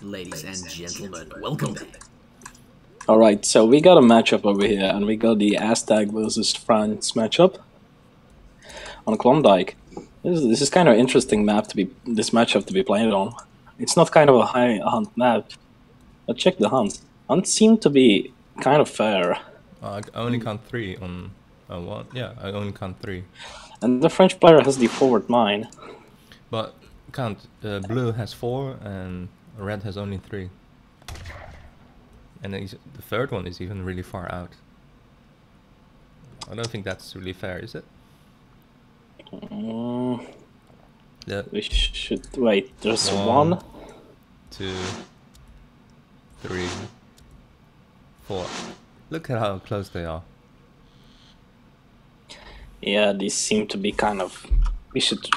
Ladies and gentlemen, welcome back. Alright, so we got a matchup over here, and we got the Aztec versus France matchup on Klondike. This is kind of an interesting map to be, this matchup to be played on. It's not kind of a high hunt map, but check the hunt. Hunts seem to be kind of fair. I only count 3 on one. Yeah, I only count 3. And the French player has the forward mine. But count, blue has 4 and red has only 3. And then the third one is even really far out. I don't think that's really fair, is it? We should wait. There's 1, 2, 3, 4. Look at how close they are. Yeah, these seem to be kind of. We should.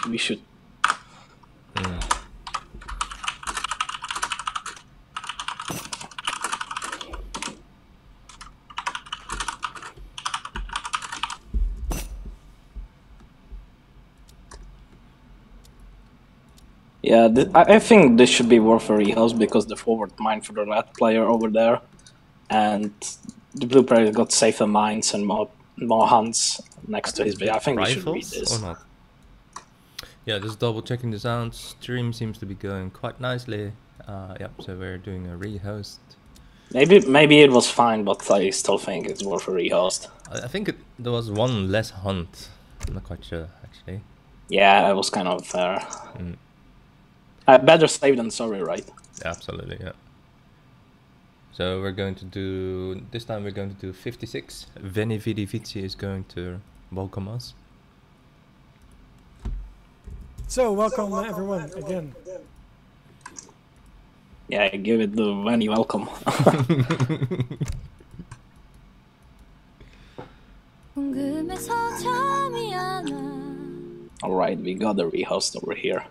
Yeah, I think this should be worth a rehouse because the forward mine for the red player over there, and the blue player got safer mines and more hunts next to his base. I think we should read this. Or not? Yeah, just double checking the sound. Stream seems to be going quite nicely. Yep, so we're doing a rehost. Maybe it was fine, but I still think it's worth a rehost. I think there was 1 less hunt. I'm not quite sure, actually. Yeah, that was kind of fair. Better safe than sorry, right? Absolutely, yeah. So we're going to do, this time we're going to do 56. Veni Vidi Vici is going to welcome us. So, welcome everyone again. Yeah, give it the Veni welcome. Alright, we got the rehost over here.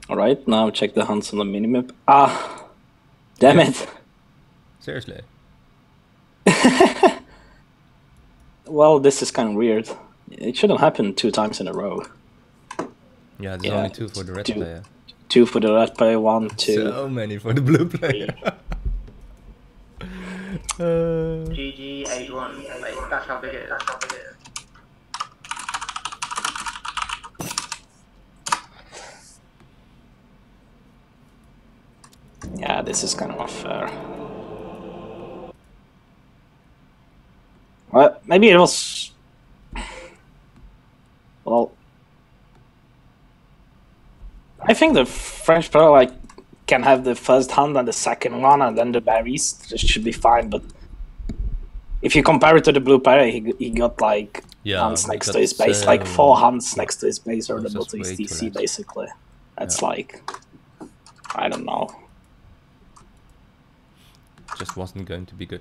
Alright, now check the hunts on the minimap. Ah! Damn it! Seriously? Well, this is kind of weird. It shouldn't happen 2 times in a row. Yeah, there's only 2 for the red player. 2 for the red player, 1, 2. So many for the blue player. GG 8-1. Wait, that's how big it is. Yeah, this is kind of unfair. Well, maybe it was. Well, I think the French player can have the first hunt and the second one, and then the berries. This should be fine. But if you compare it to the blue player, he got hunts next to his base, 4 hunts next to his base or double to his TC basically. That's I don't know. Just wasn't going to be good.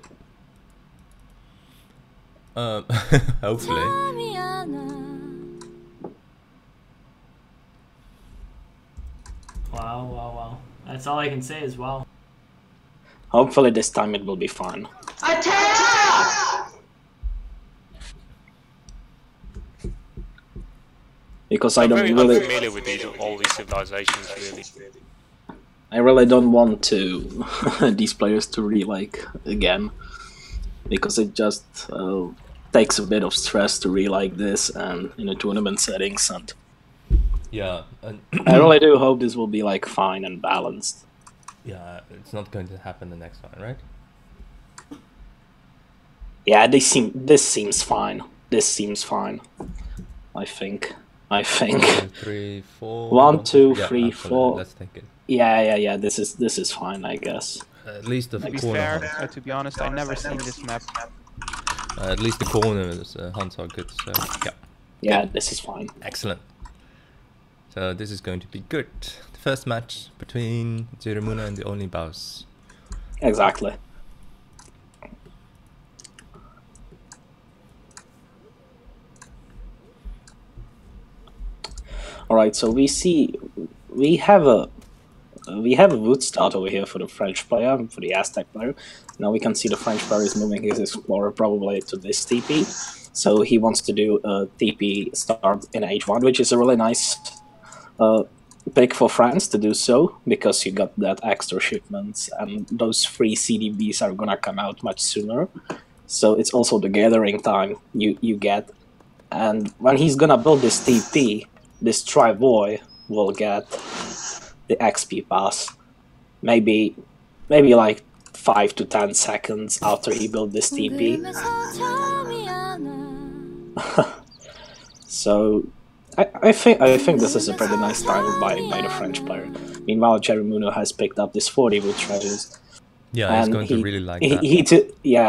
Hopefully. Wow. That's all I can say as well. Hopefully this time it will be fine. Attack! Because I don't I'm really familiar with all these civilizations, really. I really don't want to these players to again, because it just takes a bit of stress to like this and in a tournament settings, and yeah, and I really do hope this will be fine and balanced. Yeah, it's not going to happen the next one, right? Yeah, this seems fine. This seems fine. I think. 1, 2, 3, 4. 1, 2, yeah, 3, 4. Let's take it. Yeah. This is fine, I guess. At least the To be corner. fair, to be honest, I never seen this map. At least the corners hunts are good. So yeah. Yeah, this is fine. Excellent. So this is going to be good. The first match between Jerimuno and theonlybaus. Exactly. Alright, so we have a we have a wood start over here for the French player, for the Aztec player. Now we can see the French player is moving his explorer probably to this TP. So he wants to do a TP start in H1, which is a really nice pick for France to do so, because you got that extra shipments and those free CDBs are gonna come out much sooner. So it's also the gathering time you get. And when he's gonna build this TP, this Trivoy will get the XP pass. Maybe like 5 to 10 seconds after he built this TP. So I think this is a pretty nice time by the French player. Meanwhile, Jerimuno has picked up this 40 wood treasures. Yeah, he's going to really like that.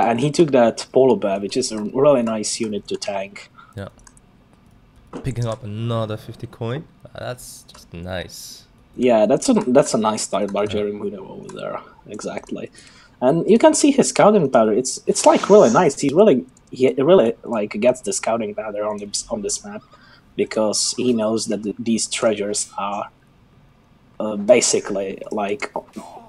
And he took that polar bear, which is a really nice unit to tank. Yeah. Picking up another 50 coin. That's just nice. Yeah, that's a nice start by Jerimuno over there. Exactly. And you can see his scouting pattern. It's like really nice. He really like gets the scouting pattern on this map, because he knows that these treasures are basically like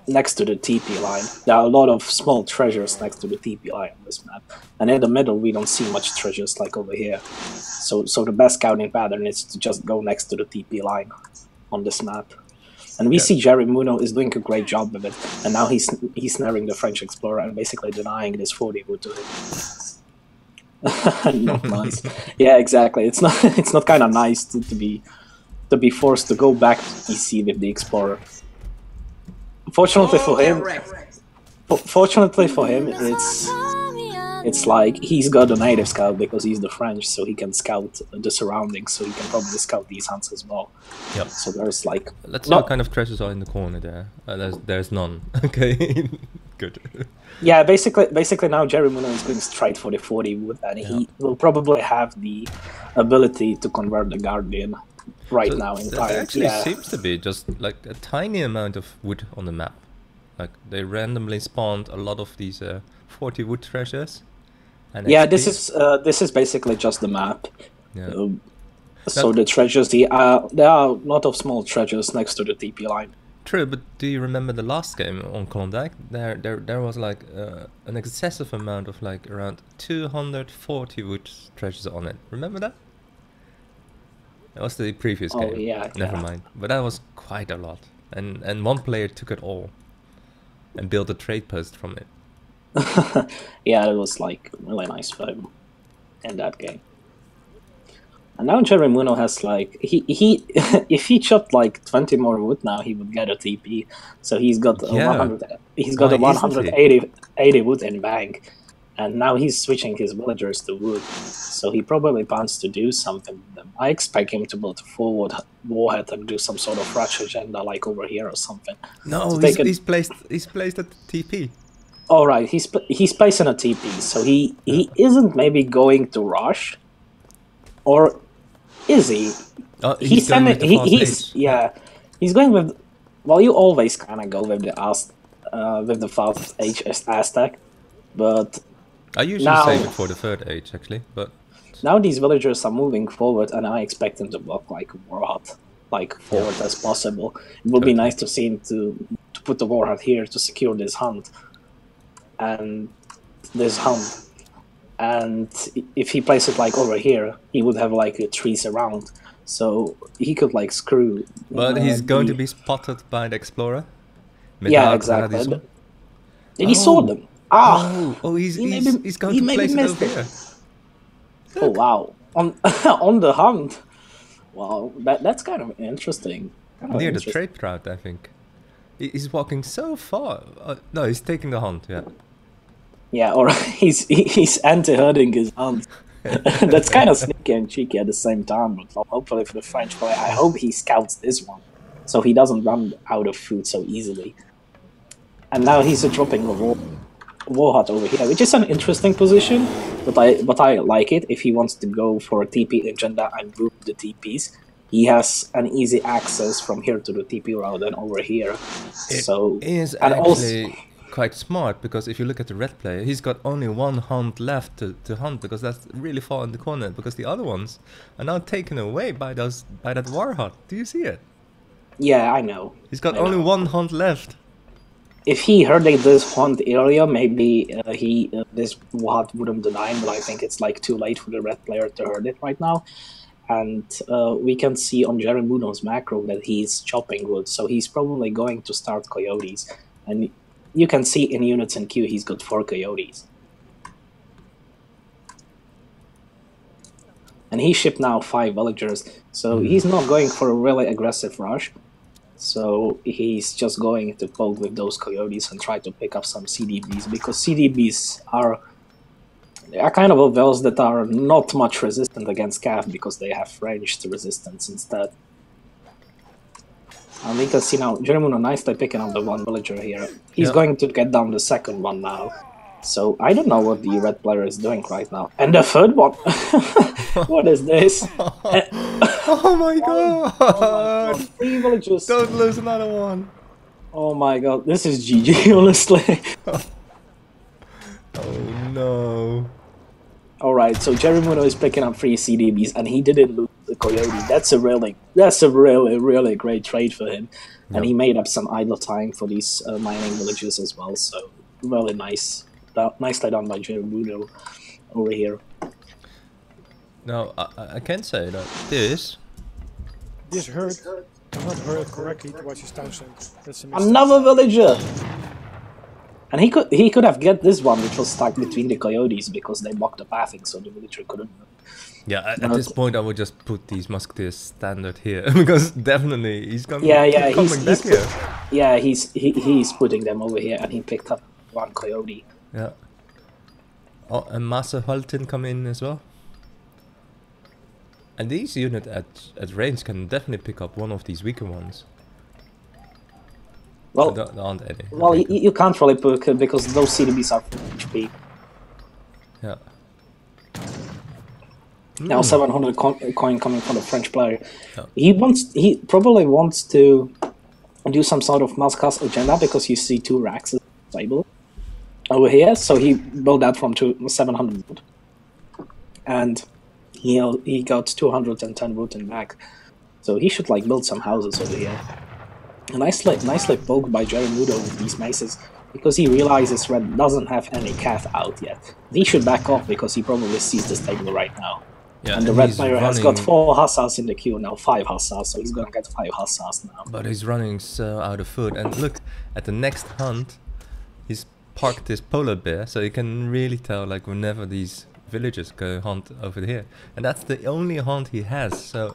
next to the TP line. There are a lot of small treasures next to the TP line on this map, and in the middle we don't see much treasures like over here. So the best scouting pattern is to just go next to the TP line on this map. And we see Jerimuno is doing a great job with it, and now he's snaring the French explorer and basically denying this 40 wood to him. Not nice. Yeah, exactly. It's not kind of nice to be forced to go back to EC with the explorer. Fortunately for him, it's like he's got a native scout because he's the French, so he can scout the surroundings, so he can probably scout these hunts as well. Yep. So there's like... Let's see what kind of treasures are in the corner there. There's none. Okay, good. Yeah, basically now Jerimuno is going straight for the 40 wood, and he will probably have the ability to convert the Guardian now in time. There actually seems to be just like a tiny amount of wood on the map. Like they randomly spawned a lot of these 40 wood treasures. And yeah, XP. this is basically just the map. Yeah. So the treasures, there are a lot of small treasures next to the TP line. True, but do you remember the last game on Klondike? There was like an excessive amount of like around 240 wood treasures on it. Remember that? That was the previous game. Oh yeah. Never mind. But that was quite a lot, and one player took it all, and built a trade post from it. Yeah, it was like really nice for him in that game. And now Jerimuno has like he if he chopped like 20 more wood now, he would get a TP. So he's got a 180 wood in bank, and now he's switching his villagers to wood. So he probably plans to do something with them. I expect him to build a forward warhead and do some sort of rush agenda like over here or something. No, he's placed at the TP. All right, he's placing a TP, so he isn't maybe going to rush, or is he? He's going with well, you always kind of go with the fast age Aztec, but I usually save it for the third age actually, but now these villagers are moving forward, and I expect them to block like Warhawk, like forward as possible. It would be nice to see him to put the Warhawk here to secure this hunt. And if he places it like over here, he would have like trees around, so he could like screw. But he's going to be spotted by the explorer. Yeah, exactly. And he saw them. He's going to place it over here. Oh wow! On the hunt. Wow, that's kind of interesting. Near the trade route, I think. He's walking so far. No, he's taking the hunt. Yeah. Yeah, or he's anti-herding his hunt. That's kind of sneaky and cheeky at the same time. But hopefully for the French player, I hope he scouts this one, so he doesn't run out of food so easily. And now he's dropping a war hut over here, which is an interesting position. But I like it. If he wants to go for a TP agenda and group the TPs, he has an easy access from here to the TP route and over here. It is actually quite smart, because if you look at the red player, he's got only one hunt left to hunt, because that's really far in the corner, because the other ones are now taken away by that war hut. Do you see it? Yeah, I know. He's got I only know. one hunt left. If he heard this hunt earlier, maybe this hunt wouldn't deny him, but I think it's like too late for the red player to heard it right now. And we can see on Jerimuno's macro that he's chopping wood, so he's probably going to start coyotes. And you can see in units and queue he's got 4 coyotes. And he shipped now 5 villagers, so he's not going for a really aggressive rush. So he's just going to poke with those coyotes and try to pick up some CDBs, because CDBs are kind of vills that are not much resistant against CAF because they have ranged resistance instead. And we can see now Jerimuno nicely picking up the 1 villager here. He's going to get down the 2nd one now. So I don't know what the red player is doing right now. And the 3rd one! What is this? Oh my god! 3 villagers! Don't lose another one! Oh my god, this is GG, honestly. Oh no. Alright, so Jerimuno is picking up 3 CDBs and he didn't lose the coyote. That's a really great trade for him. And he made up some idle time for these mining villages as well, so really nice. Nicely done by Jerimuno over here. Now, I can say that this hurt. Not heard correctly to watch his township. That's a mistake. Another villager! And he could have get this one, which was stuck between the coyotes because they blocked the pathing, so the villager couldn't. Yeah, at this point I would just put these musketeers standard here because definitely he's coming. He's back here. Yeah, he's putting them over here, and he picked up 1 coyote. Yeah. Oh, and Master Haltin come in as well. And these units at range can definitely pick up one of these weaker ones. Well, there aren't any. Well, you can't really pick because those CDBs are HP. Yeah. Now 700 coin coming from the French player. Yeah. He probably wants to do some sort of Mascas agenda because you see 2 racks stable over here. So he built that from 700 and he got 210 wood in back. So he should like build some houses over here. And nicely poked by Jerimuno with these maces because he realizes red doesn't have any calf out yet. He should back off because he probably sees the stable right now. Yeah, and the red player has got 4 hussars in the queue now, 5 hussars, so he's gonna get 5 hussars now. But he's running so out of food, and look, at the next hunt, he's parked his polar bear, so you can really tell like whenever these villagers go hunt over here. And that's the only hunt he has, so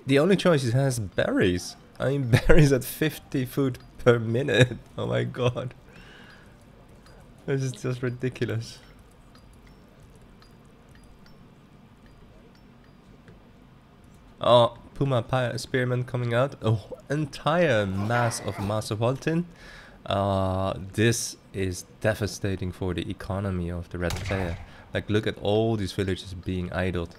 the only choice he has is berries. I mean, berries at 50 food per minute, oh my god. This is just ridiculous. Oh, Puma Spearman coming out. An entire mass of Master Haltin. This is devastating for the economy of the red player. Like, look at all these villages being idled.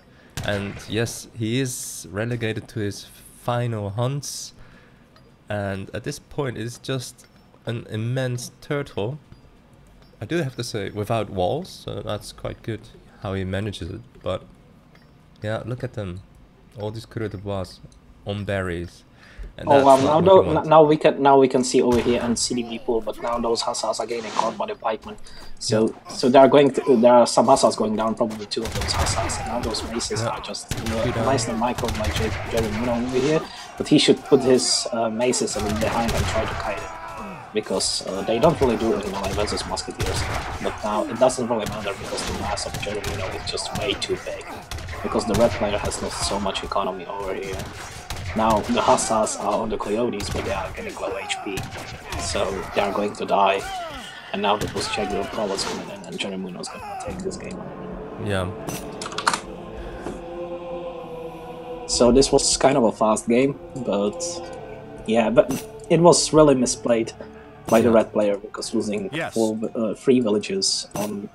And yes, he is relegated to his final hunts. And at this point, it's just an immense turtle. I do have to say, without walls, so that's quite good how he manages it. But yeah, look at them. All these Coureur de Bois on berries. And oh well, now we can see over here and CDB pool, but now those hussars are getting caught by the pikemen. So there are some hussars going down, probably 2 of those hussars, and now those maces are just nicely microed by Jerimuno over here. But he should put his maces a bit behind and try to kite it. Because they don't really do any melee versus musketeers. But now it doesn't really matter because the mass of Jerimuno is just way too big. Because the red player has lost so much economy over here. Now the hussars are on the coyotes, but they are getting low HP. So they are going to die. And now that was Chegro Prowler's coming in and Jerimuno's gonna take this game. Yeah. So this was kind of a fast game, but yeah, but it was really misplayed by the red player because losing 3 villages on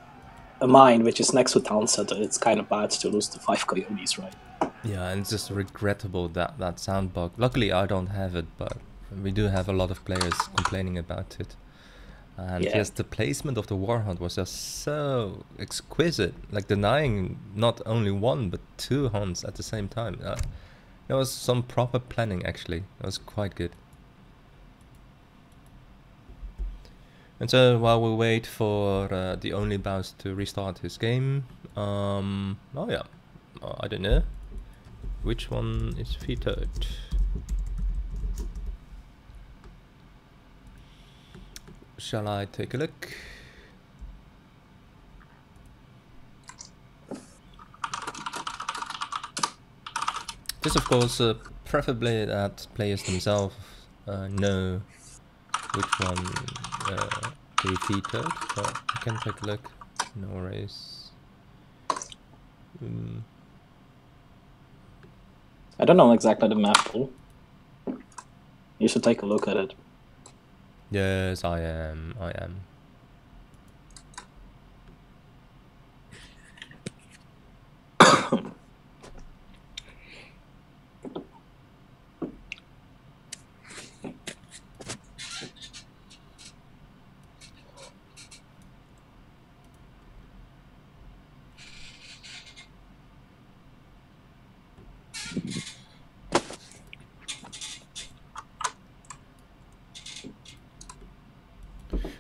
a mine which is next to town center, it's kind of bad to lose to 5 coyotes, right? Yeah, and it's just regrettable that sound bug. Luckily I don't have it, but we do have a lot of players complaining about it. And yes, the placement of the Warhunt was just so exquisite, like denying not only 1 but 2 hunts at the same time. There was some proper planning actually. That was quite good. And so while we wait for theonlybaus to restart his game, oh yeah, I don't know which one is featured. Shall I take a look? This, of course, preferably that players themselves know which one to be featured, but I can take a look. No worries. I don't know exactly the map pool. You should take a look at it. Yes, I am.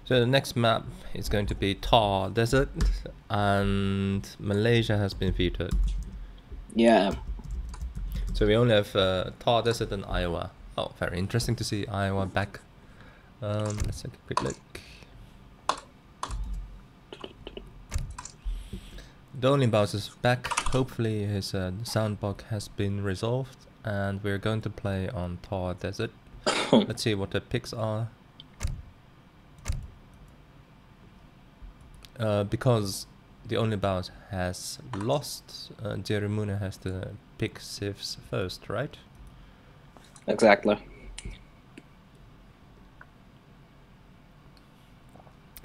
So the next map is going to be Thar Desert, and Malaysia has been featured. Yeah. So we only have Thar Desert and Iowa. Oh, very interesting to see Iowa back. Let's take a quick look. theonlybaus is back. Hopefully his sound bug has been resolved, and we're going to play on Thar Desert. Let's see what the picks are. Because theonlybaus has lost, Jerimuno has to pick civs first, right? Exactly.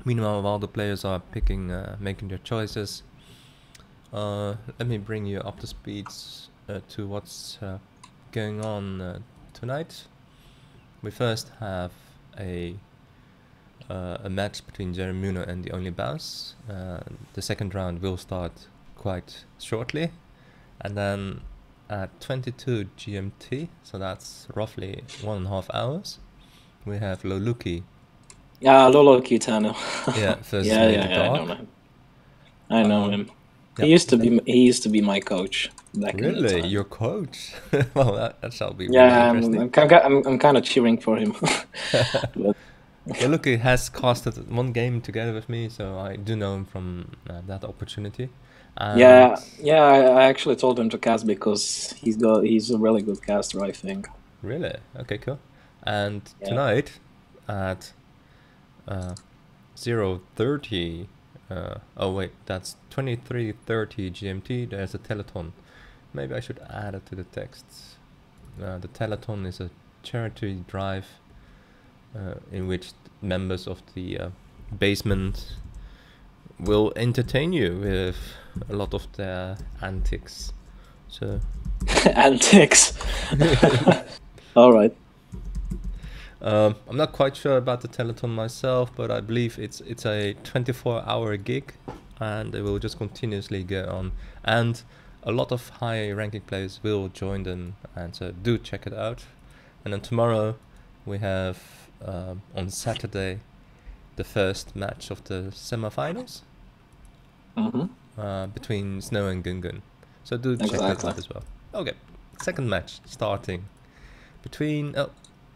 Meanwhile, while the players are picking, making their choices, let me bring you up to speeds to what's going on tonight. We first have a match between Jerimuno and theonlybaus. The second round will start quite shortly, and then at 22 GMT, so that's roughly 1.5 hours, we have Loluki. Yeah, Lolo Kitano. Yeah, first yeah, I know him. I know him. Yep. He used to be my coach back in the Really, time. your coach? Well, that shall be Yeah, really interesting. I'm kind of cheering for him. But Loluki has casted one game together with me, so I do know him from that opportunity. And yeah, I actually told him to cast because he's a really good caster, I think. Really? Okay, cool. And Yeah. tonight at 0:30, oh wait, that's 23:30 GMT, there's a telethon. Maybe I should add it to the texts. The telethon is a charity drive in which members of the basement will entertain you with a lot of their antics. So Antics. All right. I'm not quite sure about the telethon myself, but I believe it's a 24-hour gig, and it will just continuously go on. And a lot of high-ranking players will join them, and so do check it out. And then tomorrow we have on Saturday the first match of the semifinals between Snow and Gungun. So do check that out as well. Okay, second match starting between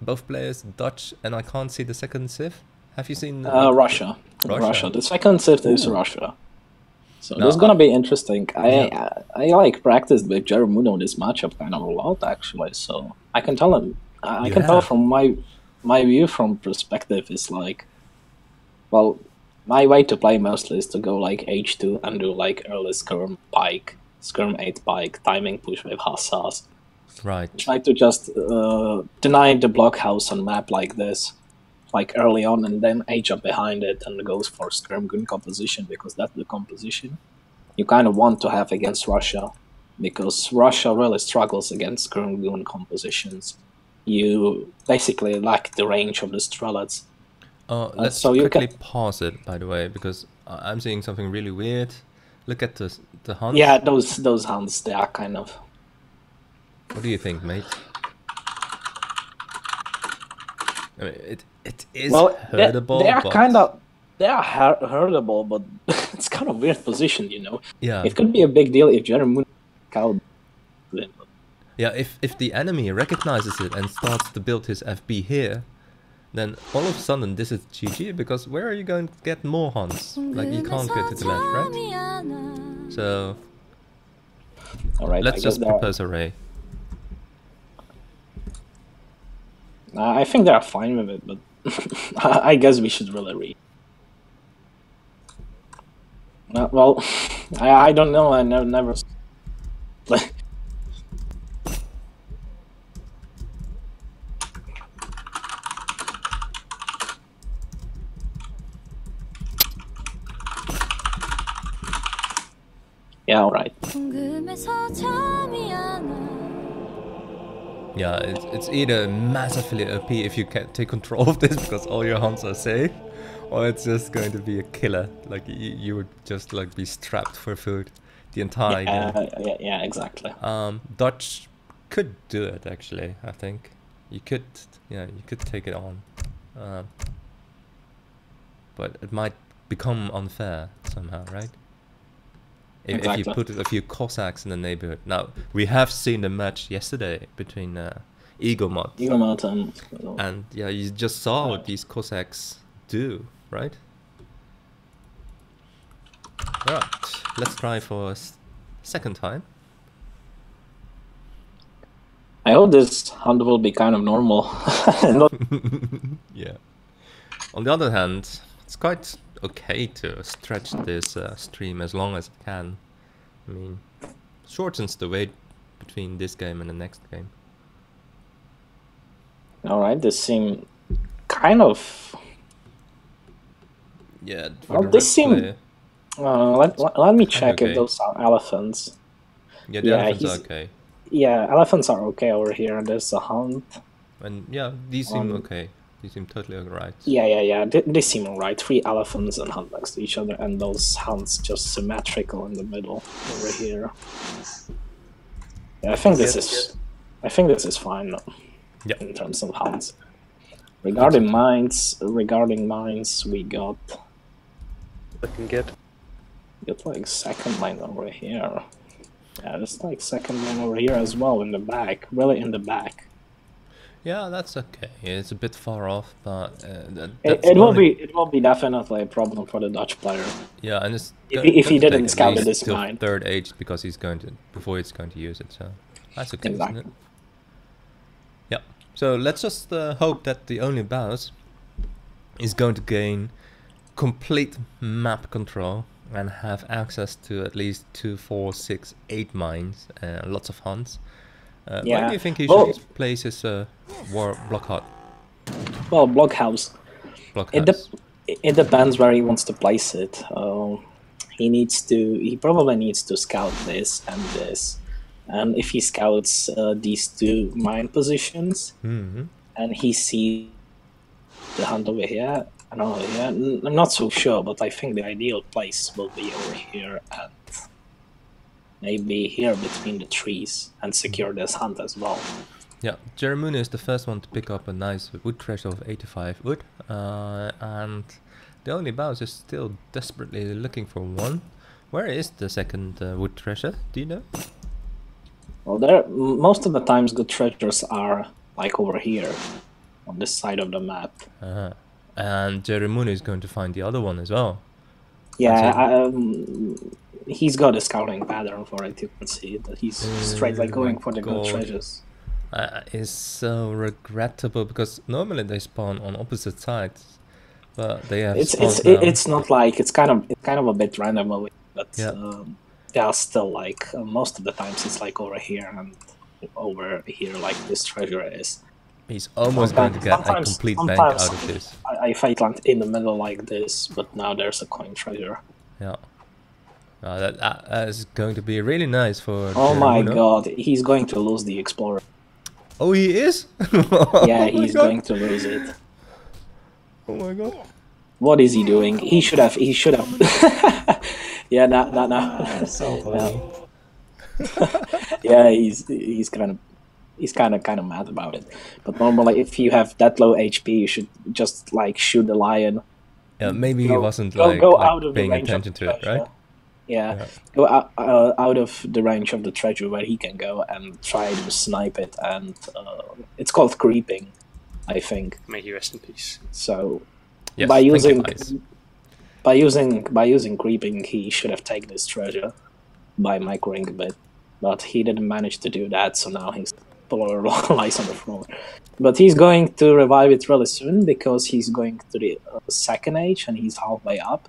both players, Dutch, and I can't see the second civ. Have you seen Russia? The second civ is Russia. So No, this is gonna be interesting. I like practiced with Jerimuno this matchup kind of a lot actually. So I can tell him. I can tell from my view from perspective is like, well, my way to play mostly is to go like H2 and do like early skirm 8 pike, timing push with hussars. Right. Try to just deny the blockhouse on map like this, like early on, and then H up behind it and goes for skirm gun composition, because that's the composition you kind of want to have against Russia, because Russia really struggles against skirm gun compositions. You basically lack the range of the strelets. Let's so you quickly pause it, by the way, because I'm seeing something really weird. Look at the hunt. Yeah, those hunts, they are kind of... What do you think, mate? I mean, it is herdable. They are but kind of herdable, but it's kind of weird position, you know. Yeah. It could be a big deal if Jerimuno scout. Yeah, if the enemy recognizes it and starts to build his FB here, then all of a sudden this is GG, because where are you going to get more hunts? Like, you can't go to the left, right? So Alright, let's just propose a Ray. I think they're fine with it, but I guess we should really read. Well, I don't know. I never. Yeah, all right. Yeah, it's either massively OP if you can take control of this because all your hunts are safe, or it's just going to be a killer. Like you would just like be strapped for food the entire game. Yeah, exactly. Dutch could do it actually. I think you could take it on, but it might become unfair somehow, right? If you put a few Cossacks in the neighborhood. Now, we have seen the match yesterday between Egomod and yeah, you just saw what these Cossacks do, right? Alright, let's try for a second time. I hope this hunt will be kind of normal. Yeah. On the other hand, it's quite okay to stretch this stream as long as it can. I mean, shortens the wait between this game and the next game. Alright, this seems kind of... Yeah, well, this seems... let me check if those are elephants. Yeah, the elephants are okay. Yeah, elephants are okay over here. There's a hunt. And yeah, these seem okay. They seem totally alright. Yeah. They seem alright. 3 elephants and hunt next to each other, and those hunts just symmetrical in the middle over here. Yeah, I think this is fine. Yep. In terms of hunts. Regarding mines, we got looking good. Got like second line over here. Yeah, there's like second line over here as well in the back, really in the back. Yeah, that's okay. It's a bit far off, but it will be definitely a problem for the Dutch player. Yeah, and it's if he didn't scout this mine. Third age because he's going to use it. So that's okay, exactly. isn't it? Yeah. So let's just hope that theonlybaus is going to gain complete map control and have access to at least 2, 4, 6, 8 mines, lots of hunts. Where do you think he should place his war blockhouse? Well, blockhouse. It depends where he wants to place it. He probably needs to scout this and this, and if he scouts these 2 mine positions, and he sees the hunt over here and over here, I'm not so sure, but I think the ideal place will be over here and maybe here between the trees and secure this hunt as well. Yeah, Jerimuno is the first one to pick up a nice wood treasure of 85 wood, and theonlybaus is still desperately looking for one. Where is the second wood treasure? Do you know? Well, most of the times good treasures are like over here, on this side of the map. And Jerimuno is going to find the other one as well. Yeah, he's got a scouting pattern for it. You can see that he's straight like going for the good treasures. It's so regrettable because normally they spawn on opposite sides, but they have. It's not like it's kind of a bit random, but they are still like most of the times it's like over here and over here like this treasure is. He's almost going to get a complete bank out of this. I fight land in the middle like this, but now there's a coin treasure. Yeah. That is going to be really nice for Oh Jerimuno. my god, he's going to lose the Explorer. Oh, he is? Yeah, he's going to lose it. Oh my god. What is he doing? He should have. Yeah, no. So funny. Yeah, he's kind of. he's kind of mad about it. But normally, if you have that low HP, you should just like shoot the lion. Yeah, maybe he wasn't go like out of the paying range of attention the to it, treasure. right? Yeah, go out of the range of the treasure where he can go and try to snipe it, and it's called creeping, I think. May he rest in peace. So Yes, by thank you, using Ice. by using creeping, he should have taken this treasure by microing a bit, but he didn't manage to do that. So now he's lies on the floor. But he's going to revive it really soon because he's going to the second age and he's halfway up.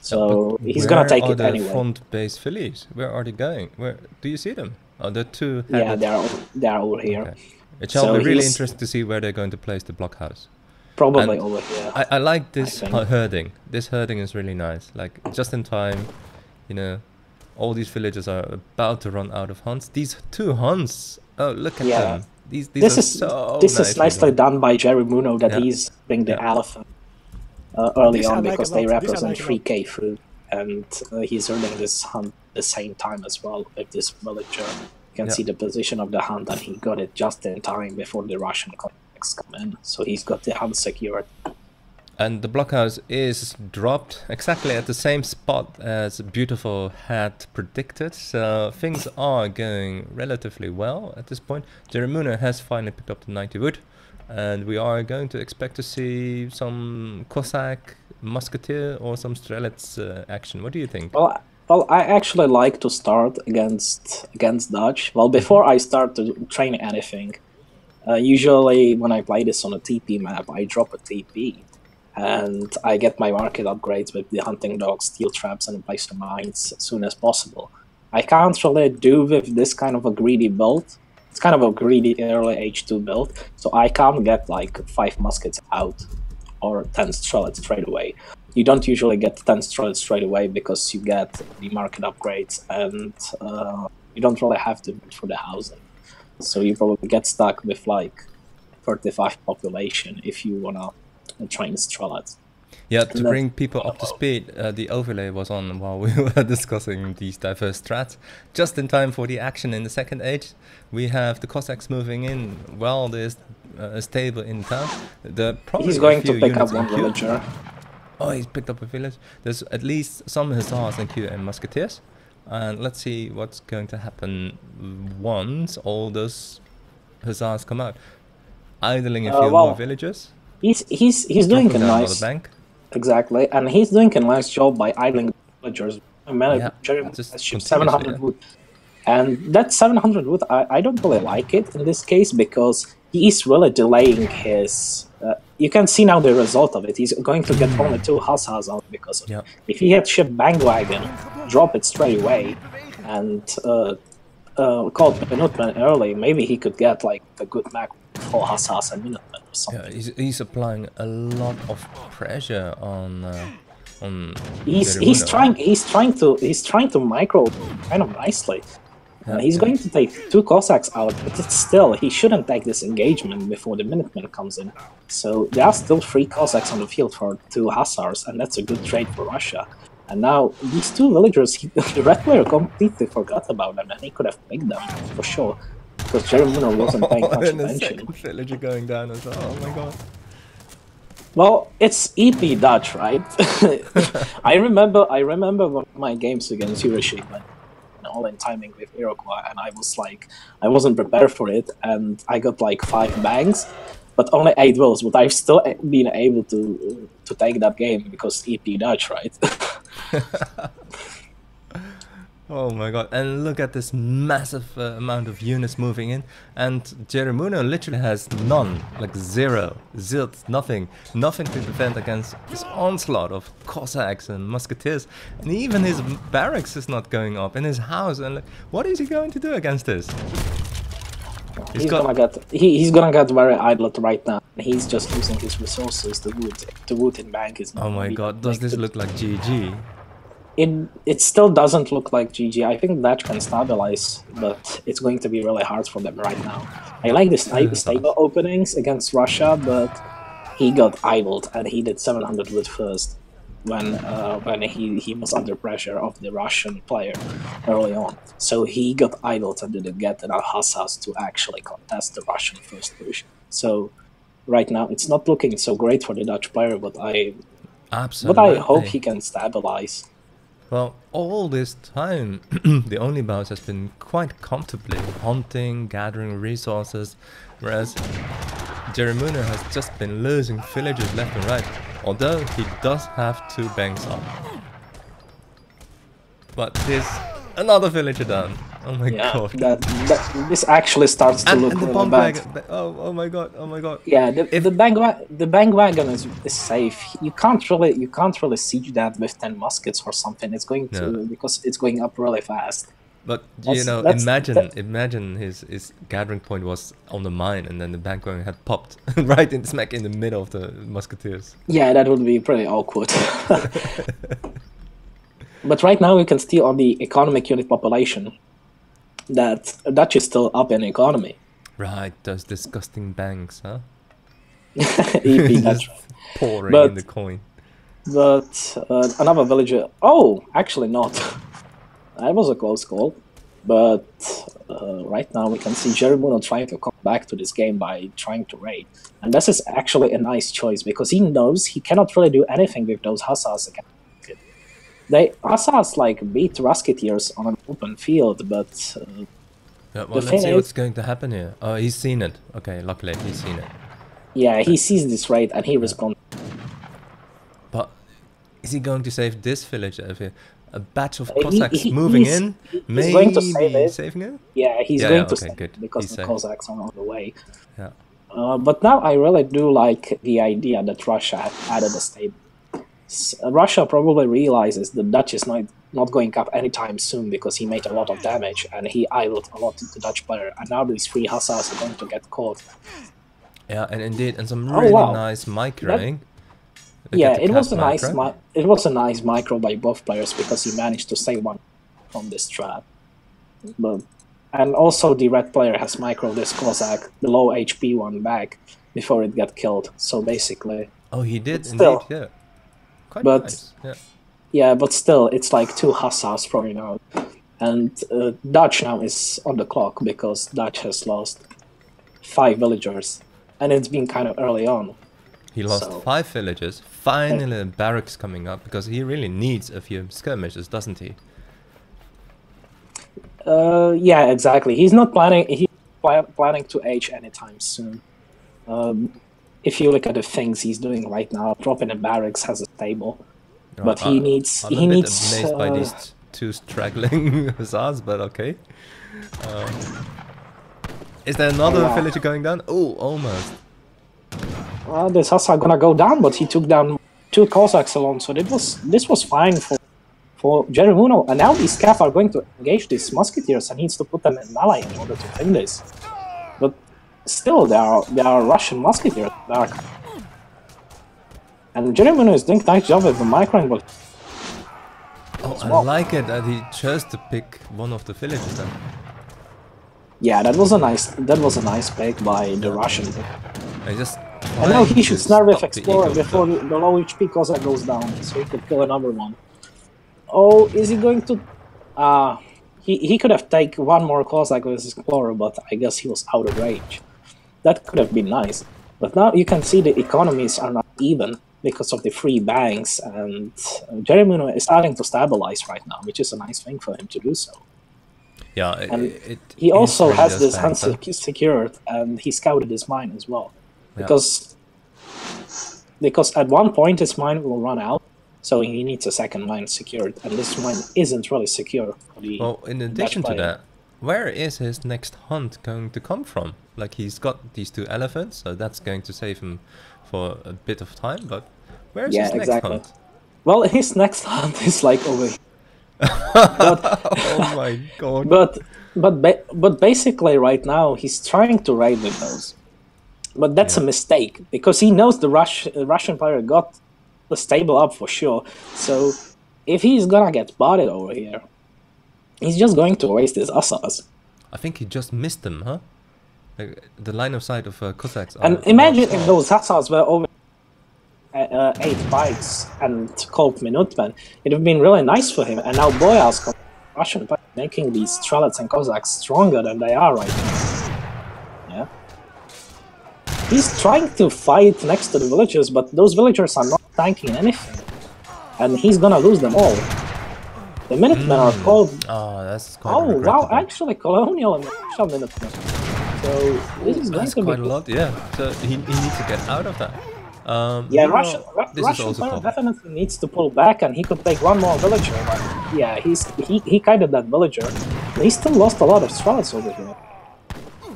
So he's gonna take it anyway. Where are the front base fillies? Where are they going? Where do you see them? Oh, the two. Yeah, they're over here. Okay. It shall So be really he's- interesting to see where they're going to place the blockhouse. Probably And over here. I like this I think. herding. This herding is really nice. Like just in time, you know, all these villagers are about to run out of hunts. These two hunts. Oh, look at Yeah. them. These This are is so this is nicely done by Jerimuno that Yeah. he's bring the Yeah. elephant early This I on like because a they lot. This I represent like a 3k food, and he's earning this hunt the same time as well with this villager. You can Yeah. see the position of the hunt, and he got it just in time before the Russian contacts come in, so he's got the hunt secured. And the blockhouse is dropped exactly at the same spot as Butifle had predicted, so things are going relatively well at this point. Jerimuno has finally picked up the 90 wood, and we are going to expect to see some Cossack, Musketeer, or some Strelets action. What do you think? Well, I actually like to start against Dutch. Well, before I start to train anything, usually when I play this on a TP map, I drop a TP. And I get my market upgrades with the hunting dogs, steel traps, and place the mines as soon as possible. I can't really do with this kind of a greedy build. It's kind of a greedy early H2 build, so I can't get like 5 muskets out or 10 strelets straight away. You don't usually get 10 strelets straight away because you get the market upgrades and you don't really have to build for the housing. So you probably get stuck with like 35 population if you wanna train strelets. Yeah, to bring people up to speed, the overlay was on while we were discussing these diverse strats. Just in time for the action in the second age, we have the Cossacks moving in. Well, there's a stable in town. He's going to pick up one villager. Oh, he's picked up a village. There's at least some hussars in queue and musketeers. And let's see what's going to happen once all those hussars come out. Idling a few more villagers. He's doing a nice bank. Exactly, and he's doing a nice job by idling villagers. Just 700 wood, and that 700 wood, I don't really like it in this case because he is really delaying his. You can see now the result of it. He's going to get only 2 hussars out because of it. If he had shipped bandwagon, drop it straight away, and called Minutemen early, maybe he could get like a good map for hussars and Minutemen or something. Yeah, he's applying a lot of pressure on. He's trying to micro kind of nicely. He's going to take 2 Cossacks out, but it's still, he shouldn't take this engagement before the Minutemen comes in. So there are still 3 Cossacks on the field for 2 hussars, and that's a good trade for Russia. And now these 2 villagers, the red player completely forgot about them, and he could have picked them for sure, because Jerimuno wasn't paying much and the attention. second villager going down as well. Oh my god. Well, it's EP Dutch, right? I remember one of my games against Hiroshima, all in timing with Iroquois, and I was like, I wasn't prepared for it, and I got like 5 bangs, but only 8 wills. But I've still been able to take that game because EP Dutch, right? Oh my god, and look at this massive amount of units moving in, and Jerimuno literally has none, like 0, zilt, nothing to defend against this onslaught of Cossacks and Musketeers, and even his barracks is not going up in his house, and like, what is he going to do against this? He's gonna get very idle right now. He's just using his resources. The wood in bank is not. Oh my god, does this look like GG? It still doesn't look like GG. I think Dutch can stabilize, but it's going to be really hard for them right now. I like the stable openings against Russia, but he got idled and he did 700 wood first. when he was under pressure of the Russian player early on. So he got idled and didn't get enough hussars to actually contest the Russian first push. So right now it's not looking so great for the Dutch player, but I hope he can stabilize. Well, all this time, the theonlybaus has been quite comfortably hunting, gathering resources, whereas Jerimuno has just been losing villagers left and right, although he does have 2 banks up. But there's another villager down. Oh my god. This actually starts to look really bad. Oh my god, oh my god. Yeah, the bandwagon is safe. You can't really siege that with 10 muskets or something. It's going to because it's going up really fast. But you know, imagine his gathering point was on the mine, and then the bandwagon had popped right in smack in the middle of the musketeers. Yeah, that would be pretty awkward. But right now we can see on the economic unit population that Dutch is still up in economy. Right, those disgusting banks, huh? EP, that's right. Pouring in the coin. But another villager... Oh, actually not. That was a close call. But right now we can see Jerimuno trying to come back to this game by trying to raid. And this is actually a nice choice, because he knows he cannot really do anything with those hussars again. Hussars like beat Musketeers on an open field, but... well, let's see what's going to happen here. Oh, he's seen it. Okay, luckily he's seen it. Yeah, he sees this raid and he responds. But is he going to save this village over here? A batch of Cossacks moving in? Maybe going to save it. Saving it? Yeah, he's going to save it because the Cossacks are on the way. Yeah. But now I really do like the idea that Russia had added a stable. Russia probably realizes the Dutch is not going up anytime soon because he made a lot of damage and he idled a lot to the Dutch player, and now these 3 hussars are going to get caught. Yeah, and indeed, and some really nice microing. Yeah, it was a nice micro by both players because he managed to save one from this trap. And also the red player has micro this Cossack, the low HP one, back before it got killed. So basically... Oh, he did indeed, yeah. Quite nice. Yeah, but still, it's like 2 hussars throwing out. And Dutch now is on the clock because Dutch has lost 5 villagers. And it's been kind of early on. He lost 5 villagers. Finally, barracks coming up because he really needs a few skirmishes, doesn't he? Yeah, exactly. He's not planning. He's planning to age anytime soon. If you look at the things he's doing right now, dropping a barracks has a stable, but he needs. I'm a bit amazed by these 2 straggling hussars, but okay. Is there another villager going down? Oh, almost. Well, this hussar gonna go down, but he took down 2 Cossacks alone, so this was fine for Jerimuno. And now these Cav are going to engage these musketeers and needs to put them in melee in order to win this. But still, there are Russian musketeers. And Jerimuno is doing a nice job with the micro. But I like it that he chose to pick one of the villages then. Yeah, that was a nice pick by the Russian. And now he should snare with Explorer before the low HP Cossack goes down, so he could kill another one. Oh, is he going to... he could have taken one more Cossack with his Explorer, but I guess he was out of range. That could have been nice. But now you can see the economies are not even because of the 3 banks, and Jerimuno is starting to stabilize right now, which is a nice thing for him to do so. Yeah, he also has this hunt secured, and he scouted his mine as well. Because at one point his mine will run out, so he needs a second mine secured, and this mine isn't really secure. Well, in addition to that, where is his next hunt going to come from? Like, he's got these 2 elephants, so that's going to save him for a bit of time, but where's his next hunt? Well, his next hunt is like over here. Oh my god. But basically right now he's trying to raid with those. But that's a mistake, because he knows the Russian player got the stable up for sure. So if he's gonna get spotted over here, he's just going to waste his hussars. I think he just missed them, huh? Like, the line of sight of Cossacks. And imagine if those hussars were over. 8 bikes and Colt Minutemen, it would have been really nice for him. And now Boyas comes Russian by making these Strelets and Cossacks stronger than they are right now. Yeah. He's trying to fight next to the villagers, but those villagers are not tanking anything. And he's gonna lose them all. The Minutemen are called... Oh, that's quite Oh, wow, regrettable. actually Colonial and Russian Minutemen. So this is going That's to be... quite a lot, yeah. So he needs to get out of that. Yeah, Meanwhile, this is Russian also player tough. definitely needs to pull back, and he could take one more villager. But yeah, he kited that villager. But he still lost a lot of Strelets over here.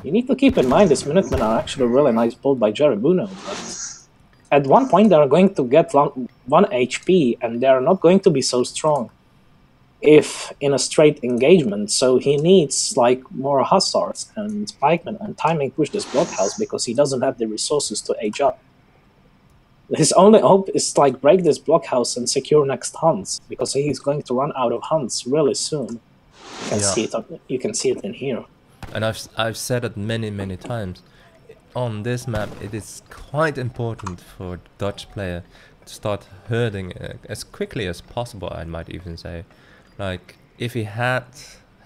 You need to keep in mind this Minutemen are actually really nice pulled by Jerimuno, but at one point they are going to get 1 HP, and they are not going to be so strong if in a straight engagement. So he needs like more hussars and pikemen and timing push this blockhouse because he doesn't have the resources to age up. His only hope is like break this blockhouse and secure next hunts, because he's going to run out of hunts really soon. You can see it. You can see it in here. And I've said it many times. On this map, it is quite important for Dutch player to start herding as quickly as possible. I might even say, like if he had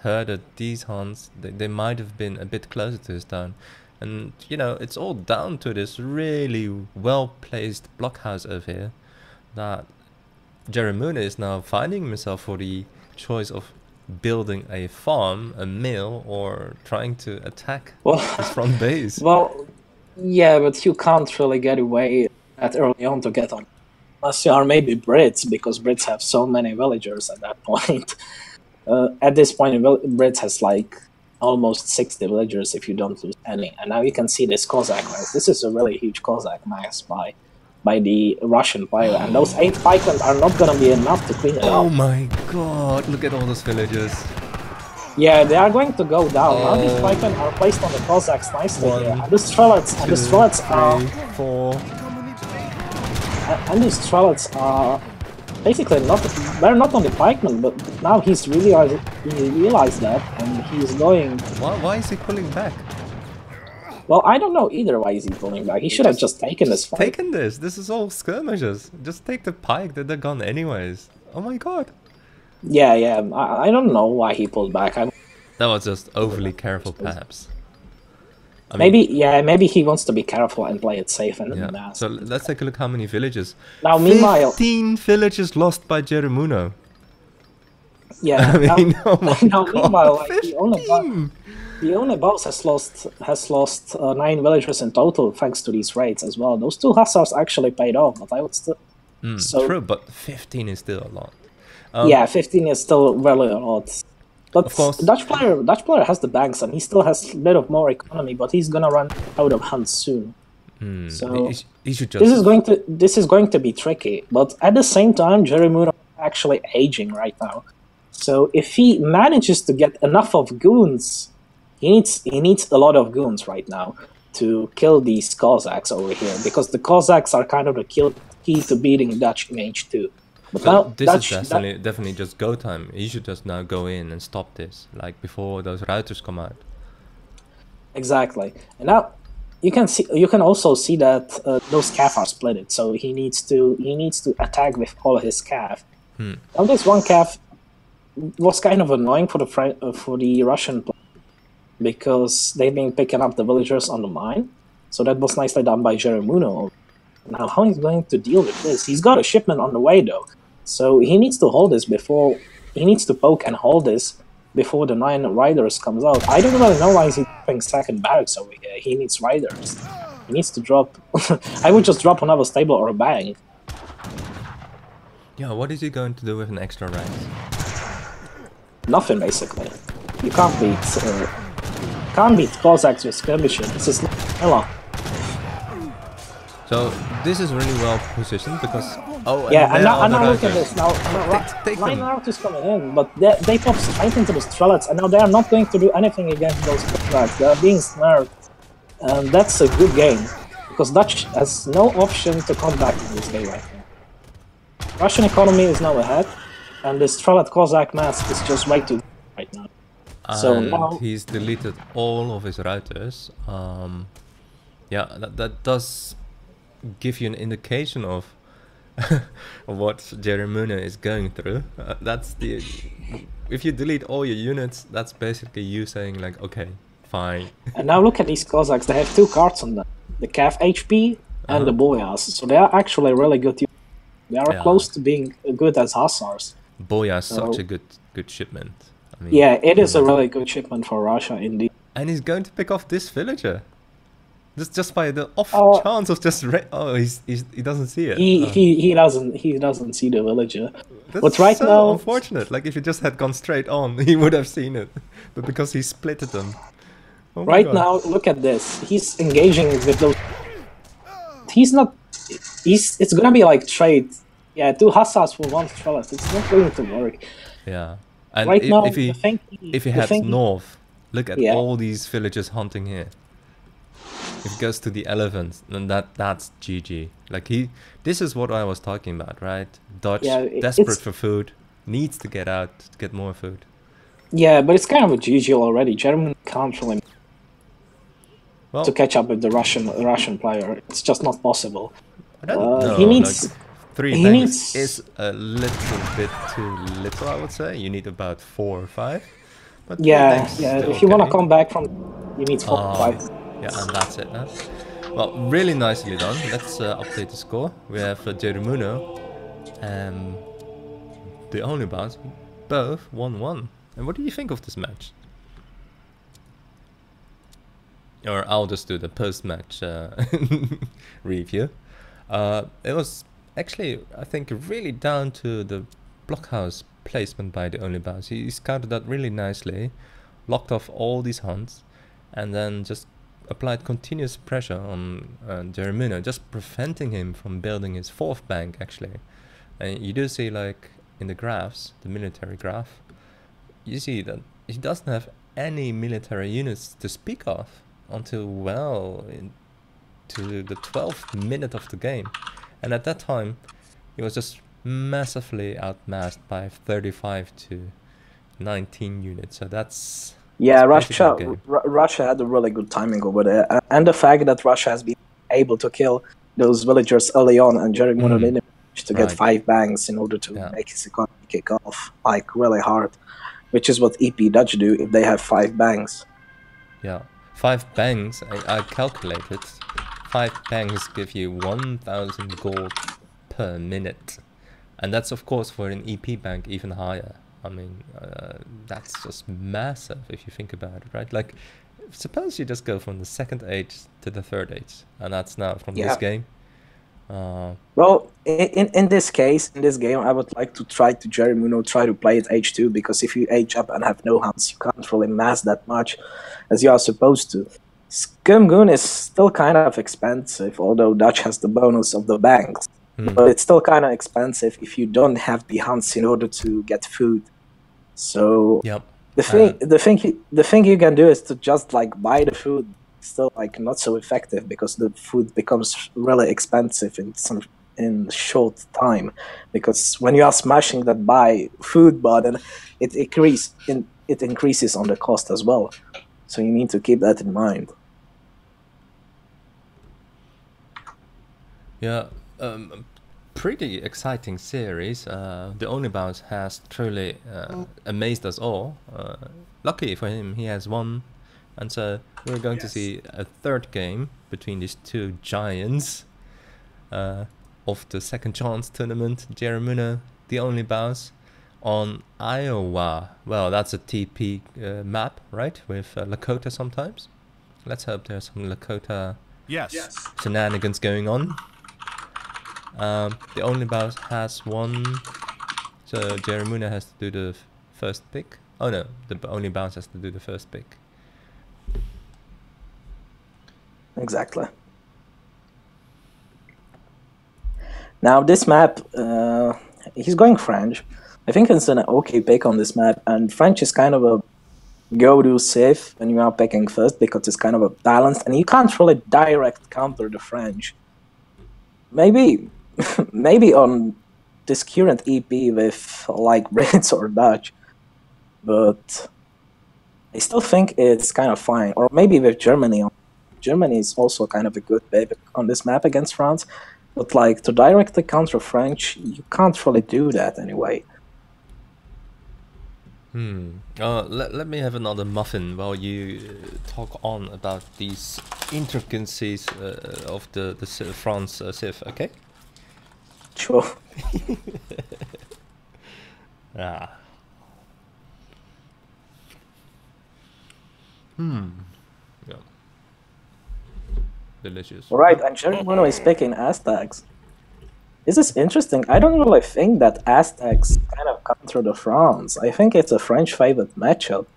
herded these hunts, they might have been a bit closer to his town. And, you know, it's all down to this really well-placed blockhouse over here that Jerimuno is now finding himself for the choice of building a farm, a mill, or trying to attack his front base. Well, yeah, but you can't really get away that early on to get on. Unless you are maybe Brits, because Brits have so many villagers at that point. At this point, Brits has like almost 60 villagers if you don't lose any. And now you can see this Cossack mass. This is a really huge Cossack mass by the Russian player. And those 8 pikemen are not going to be enough to clean it up. Oh my god, look at all those villagers. Yeah, they are going to go down. Now these pikemen are placed on the Cossacks nicely here. And the Strelets are... 4. And the Strelets are basically not... They're not on the pikemen, but now he realized that, and he's going... Why is he pulling back? Well, I don't know either why is he pulling back. He should have just taken this fight. Taken this. This is all skirmishes. Just take the pike that they're gone anyways. Oh my god. Yeah, I don't know why he pulled back. That was just overly careful, perhaps. I mean, maybe he wants to be careful and play it safe. And so let's take a look how many villages. Now, meanwhile... 15 villages lost by Jerimuno. Yeah, I mean, oh my now god, meanwhile, like, 15! the only boss has lost 9 villagers in total thanks to these raids as well. Those 2 hussars actually paid off, but I would still... True, but 15 is still a lot. Yeah, 15 is still really a lot. But of course, Dutch player has the banks, and he still has a bit of more economy, but he's gonna run out of hunts soon. So he should just... this is going to be tricky. But at the same time, Jerimuno is actually aging right now. So if he manages to get enough of goons, he needs a lot of goons right now to kill these Cossacks over here, because the Cossacks are kind of the key to beating Dutch in H2. But so now, this is definitely just go time. He should just now go in and stop this, like before those routers come out. Exactly. And now you can also see that those cav are splitted. So he needs to attack with all of his cav. Now this one cav was kind of annoying for the Russian player, because they've been picking up the villagers on the mine. So that was nicely done by Jerimuno. Now how he's going to deal with this? He's got a shipment on the way though. So he needs to hold this before... He needs to poke and hold this before the 9 riders comes out. I don't really know why he's dropping second barracks over here. He needs riders. He needs to drop... I would just drop another stable or a bank. Yeah, what is he going to do with an extra rank? Nothing, basically. You can't beat Cossacks with skirmishing. This is not Ella. So this is really well positioned because... Oh, yeah, and now look at this. Now, 9 routers coming in, but they pop straight into the Strelets, and now they are not going to do anything against those Cossacks. They are being snared. And that's a good game, because Dutch has no option to come back in this game right now. Russian economy is now ahead, and the Strelet Cossack mass is just way too right now. So now he's deleted all of his routers. Yeah, that does give you an indication of of what Jerimuno is going through. That's the... If you delete all your units, that's basically you saying like, okay, fine. And now look at these Cossacks. They have 2 cards on them. The Cav HP and the Boyas. So they are actually really good. They are close to being good as Hussars. Boya is such a good shipment. I mean, yeah, it is a really good shipment for Russia indeed. And he's going to pick off this villager. Just by the off chance of just he doesn't see it. He doesn't see the villager. That's but right so now, unfortunate. Like if he just had gone straight on, he would have seen it. But because he splitted them. Oh right now, look at this. He's engaging with those. He's not. It's gonna be like trade. Yeah, 2 Hussars for 1 Trellis. It's not going to work. Yeah. And right now, if he heads north, look at all these villagers hunting here. If he goes to the elephants, then that's GG. Like this is what I was talking about, right? Dutch, desperate for food, needs to get out to get more food. Yeah, but it's kind of a GG already. German can't really to catch up with the Russian player. It's just not possible. I don't know. He needs. Like 3 banks is a little bit too little, I would say. You need about 4 or 5. But yeah. If you want to come back from, you need 4 or 5. Yeah, and that's it. Huh? Well, really nicely done. Let's update the score. We have Jerimuno and theonlybaus, both 1-1. And what do you think of this match? Or I'll just do the post-match review. It was actually, I think, really down to the blockhouse placement by theonlybaus. He scouted that really nicely, locked off all these hunts, and then just applied continuous pressure on Jerimuno, just preventing him from building his 4th bank, actually. And you do see, like, in the graphs, the military graph, you see that he doesn't have any military units to speak of until well into the 12th minute of the game. And at that time, he was just massively outmassed by 35 to 19 units. So that's... Yeah, Russia had a really good timing over there. And the fact that Russia has been able to kill those villagers early on and Jerimuno didn't manage to get 5 banks in order to make his economy kick off, like, really hard. Which is what EP Dutch do if they have 5 banks. Yeah, 5 banks, I calculated. 5 banks give you 1,000 gold per minute. And that's, of course, for an EP bank even higher. I mean, that's just massive if you think about it, right? Like, suppose you just go from the 2nd age to the 3rd age, and that's now from this game. Well, in this case, in this game, I would like to try to play it H2, because if you age up and have no hunts, you can't really mass that much as you are supposed to. Scumgoon is still kind of expensive, although Dutch has the bonus of the banks. But it's still kind of expensive if you don't have the hunts in order to get food. So the thing you can do is to just like buy the food. Still like not so effective because the food becomes really expensive in short time. Because when you are smashing that buy food button, it increases on the cost as well. So you need to keep that in mind. Yeah. Pretty exciting series. theonlybaus has truly amazed us all. Lucky for him, he has won, and so we're going to see a 3rd game between these 2 giants of the Second Chance tournament. Jerimuno, theonlybaus, on Iowa. Well, that's a TP map, right? With Lakota sometimes. Let's hope there's some Lakota shenanigans going on. theonlybaus has won, so Jerimuno has to do the 1st pick. Oh no, theonlybaus has to do the 1st pick. Exactly. Now this map, he's going French. I think it's an okay pick on this map, and French is kind of a go-to safe when you are picking first because it's kind of a balanced, and you can't really direct counter the French. Maybe on this current EP with like Brits or Dutch, but I still think it's kind of fine. Or maybe with Germany. Germany is also kind of a good pick on this map against France. But like to directly counter French, you can't really do that anyway. Let me have another muffin while you talk on about these intricacies of the France Civ, okay? Sure. Ah. Yeah. Delicious. Right, and Jerimuno is picking Aztecs. This is interesting. I don't really think that Aztecs kind of counter the France. I think it's a French favorite matchup.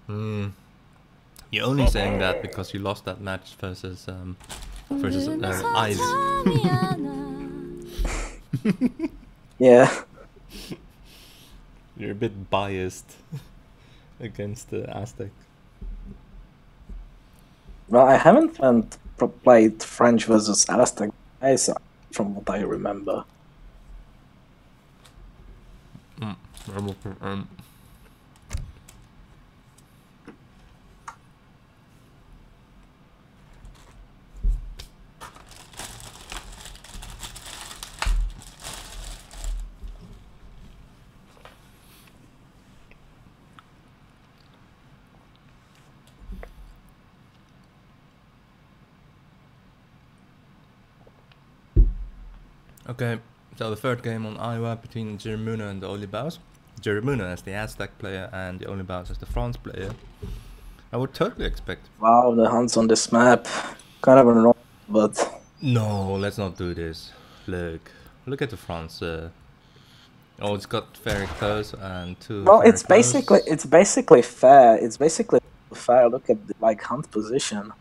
You're only saying that because you lost that match versus Ice. Yeah. You're a bit biased against the Aztecs. Well, I haven't played French versus Aztec from what I remember. Okay, so the third game on Iowa between Jerimuno and the theonlybaus. Jerimuno as the Aztec player and the theonlybaus as the France player. I would totally expect. Wow, the hunts on this map. Kind of annoying, but... No, let's not do this. Look at the France. Oh, it's got very close and two. Well, very it's basically fair. It's basically fair. Look at the hunt position.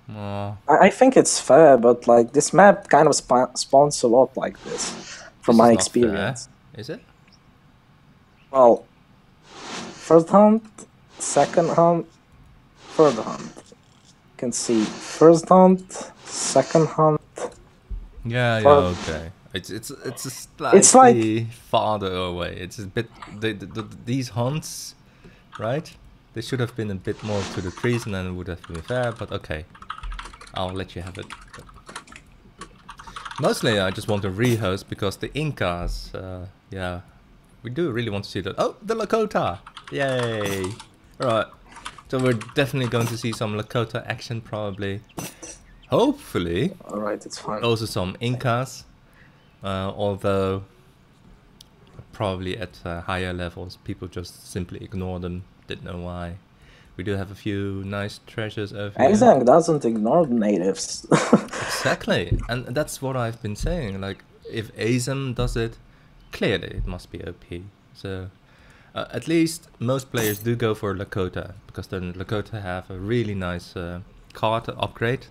I think it's fair, but like this map kind of spawns a lot like this, from my experience. Fair. Is it? Well, first hunt, second hunt, third hunt. You can see first hunt, second hunt. Yeah, okay. It's a slightly farther away. It's a bit these hunts, right? They should have been a bit more to the trees, and then it would have been fair. But okay. I'll let you have it. Mostly I just want to rehost because the Incas, yeah, we do really want to see that. Oh, the Lakota! Yay! Alright, so we're definitely going to see some Lakota action probably. Hopefully. Alright, it's fine. Also some Incas, although probably at higher levels people just simply ignore them, didn't know why. We do have a few nice treasures over here. ESOC doesn't ignore natives. Exactly, and that's what I've been saying. Like, if ESOC does it, clearly it must be OP. So, at least most players do go for Lakota, because then Lakota have a really nice card upgrade,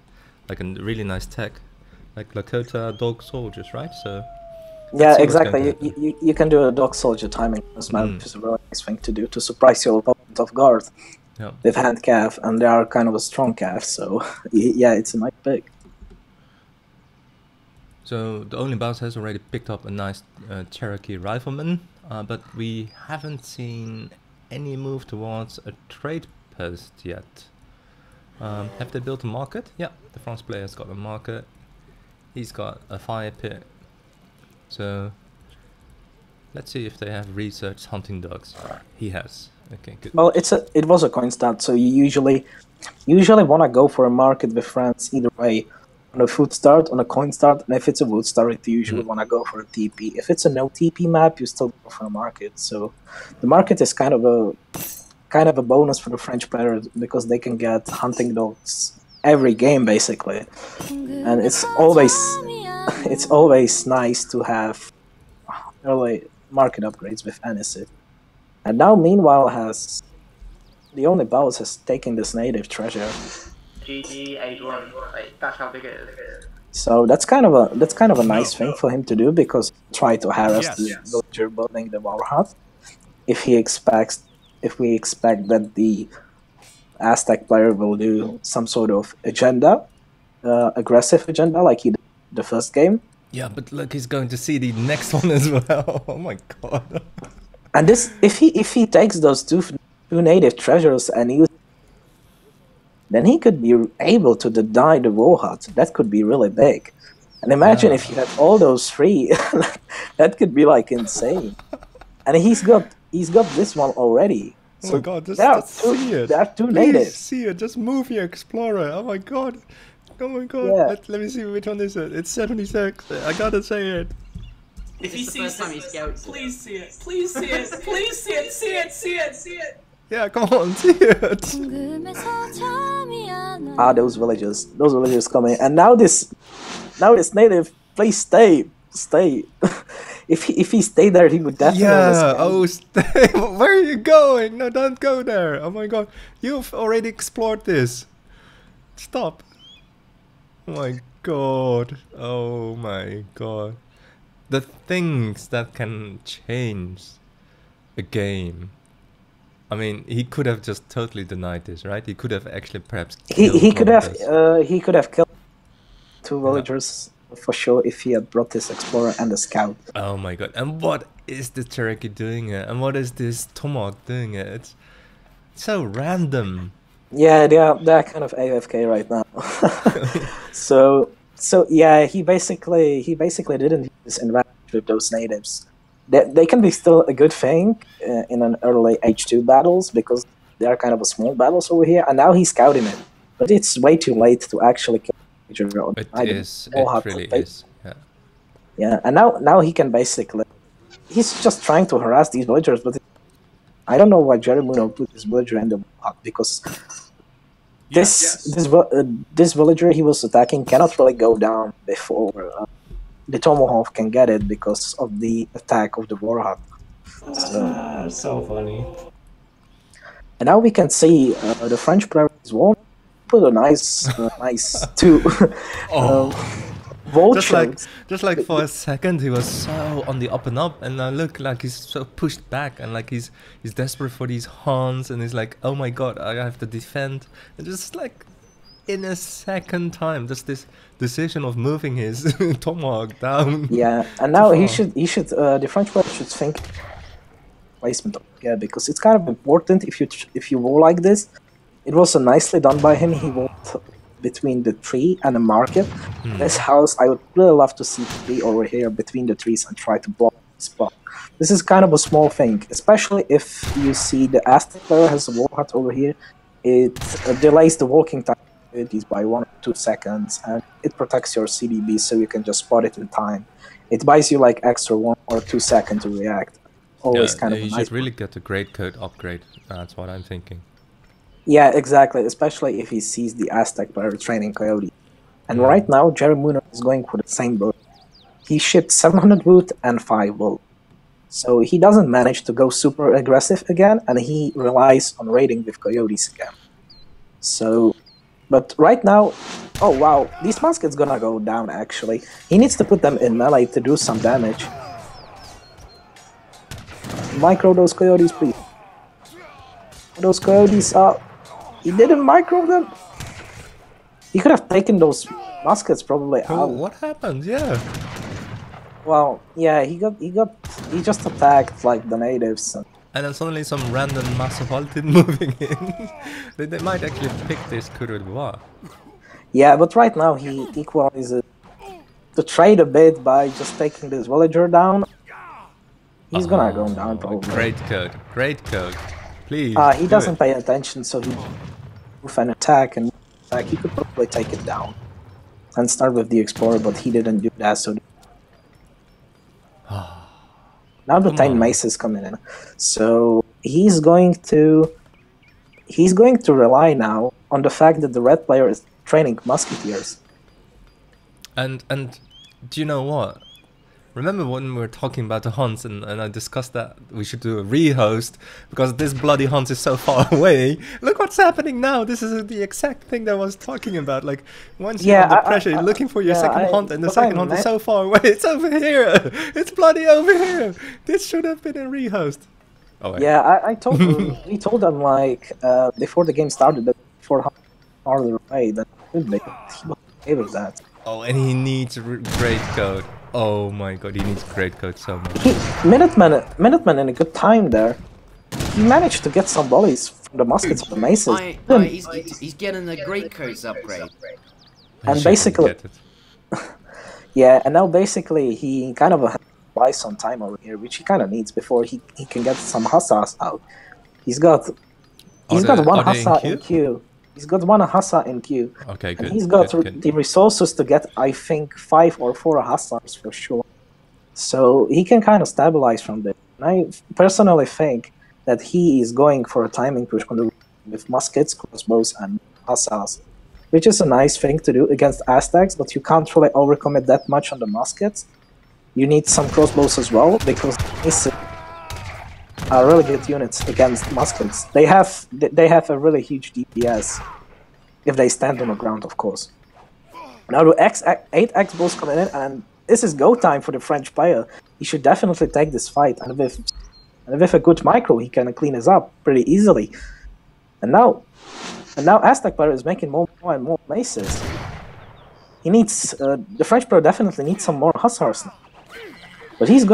like a really nice tech, like Lakota dog soldiers, right? So. Yeah, exactly. You can do a dog soldier timing this map, which is a really nice thing to do to surprise your opponent off guard. Yeah. With hand calf, and they are kind of a strong calf, so yeah, it's a nice pick. So the theonlybaus has already picked up a nice Cherokee rifleman, but we haven't seen any move towards a trade post yet. Have they built a market? Yeah, the France player's got a market. He's got a fire pit. So let's see if they have researched hunting dogs. He has. Okay, good. Well, it was a coin start, so you usually want to go for a market with France either way, on a food start, on a coin start, and if it's a wood start, you usually want to go for a TP. If it's a no TP map, you still go for a market. So the market is kind of a bonus for the French players because they can get hunting dogs every game basically, and it's always nice to have early market upgrades with Anisip. And now, meanwhile, the theonlybaus has taken this native treasure. GG H1, that's how big it is. So that's kind of a nice thing for him to do, because try to harass the villager building the war hut. If we expect that the Aztec player will do some sort of agenda, aggressive agenda like he did the first game. Yeah, but look, he's going to see the next one as well. Oh my god. And this, if he takes those two native treasures and then he could be able to deny the war hut. That could be really big. And imagine if you had all those three, that could be like insane. And he's got this one already. Oh So my god, there are see it. there are two Please natives. see it, just move your explorer. Oh my god. Oh my god. Yeah. Let me see which one is it. It's 76. I gotta say it. If he It's the sees first time he it, scouts it. please see it. Please see it. Please see it. See it. See it. See it. Yeah, come on, see it. Ah, those villagers coming. And now this native, please stay. If he stayed there, he would definitely. Yeah, oh, stay. Where are you going? No, don't go there. Oh my god, you've already explored this. Stop. Oh my god. Oh my god. The things that can change a game. I mean, he could have just totally denied this, right? He could have actually perhaps killed He could one of have us. he could have killed two villagers for sure if he had brought this explorer and the scout. Oh my god. And what is the Cherokee doing it? And what is this Tomahawk doing it? It's so random. Yeah, they're kind of AFK right now. so yeah, he basically didn't use this advantage with those natives. They can be still a good thing in an early H2 battles because they are kind of a small battles over here. And now he's scouting it, but it's way too late to actually kill. It is. It really is. Yeah. Yeah, and now he can basically. He's just trying to harass these villagers, but I don't know why Jerimuno put this villager in the block because this villager he was attacking cannot really go down before the Tomahawk can get it because of the attack of the Warhawk. So funny. And now we can see the French player is won. Put a nice two vultures. Just like for a second he was so on the up and up, and now look, like he's so pushed back, and like he's desperate for these Hans, and he's like, oh my god, I have to defend, and just like in a second time, just this decision of moving his Tomahawk down. Yeah, and now he should the French player should think placement. Yeah, because it's kind of important if you wall like this. It was nicely done by him. He walled between the tree and the market. This house, I would really love to see tree over here between the trees and try to block the spot. This is kind of a small thing, especially if you see the Aztec player has a wall hut over here. It delays the walking time by 1 or 2 seconds, and it protects your CDB so you can just spot it in time. It buys you like extra 1 or 2 seconds to react. Always kind of you nice. should really get the great code upgrade. That's what I'm thinking. Yeah, exactly, especially if he sees the Aztec player training Coyote. And right now, Jerimuno is going for the same build. He shipped 700 wood and 5 wool. So he doesn't manage to go super aggressive again, and he relies on raiding with Coyotes again. So, but right now, oh wow, these muskets gonna go down actually. He needs to put them in melee to do some damage. Micro those Coyotes, please. Those Coyotes are... He didn't micro them. He could have taken those muskets probably out. What happened? Yeah. Well, yeah, he just attacked like the natives. And then suddenly some random massive ulti moving in. they might actually pick this coup de bois. Yeah, but right now he equalizes the trade a bit by just taking this villager down. He's gonna go down probably. Great code. Please. He doesn't pay attention, so he with an attack, and he could probably take it down and start with the explorer, but he didn't do that. So now the 10 maces coming in, so he's going to rely now on the fact that the red player is training musketeers. And do you know what? Remember when we were talking about the hunts and I discussed that we should do a rehost because this bloody hunt is so far away. Look what's happening now. This is the exact thing that I was talking about. Like once you're under pressure, you're looking for your second hunt, and the second hunt is so far away. It's over here. It's bloody over here. This should have been a rehost. Oh, wait. Yeah, I told him. We told them like before the game started that before farther away that he was okay with that. Oh, and he needs great code. Oh my god, he needs great code so much. Minuteman in a good time there. He managed to get some volleys from the muskets of the maces. He's getting the great codes upgrade. And basically, Yeah, and now basically he kind of buys some time over here, which he kind of needs before he can get some hussars out. He's got one hussar in queue. He's got one hussar in queue. Okay, good. And he's got good. the resources to get, I think, 5 or 4 hussars for sure. So he can kind of stabilize from there. And I personally think that he is going for a timing push on the with muskets, crossbows, and hussars, which is a nice thing to do against Aztecs, but you can't really overcommit that much on the muskets. You need some crossbows as well, because these are really good units against muskets. They have a really huge DPS if they stand on the ground, of course. Now the 8 X-Bulls coming in, and this is go time for the French player. He should definitely take this fight, and with a good micro, he can clean this up pretty easily. And now Aztec player is making more and more maces. He needs the French player definitely needs some more hussars now. But he's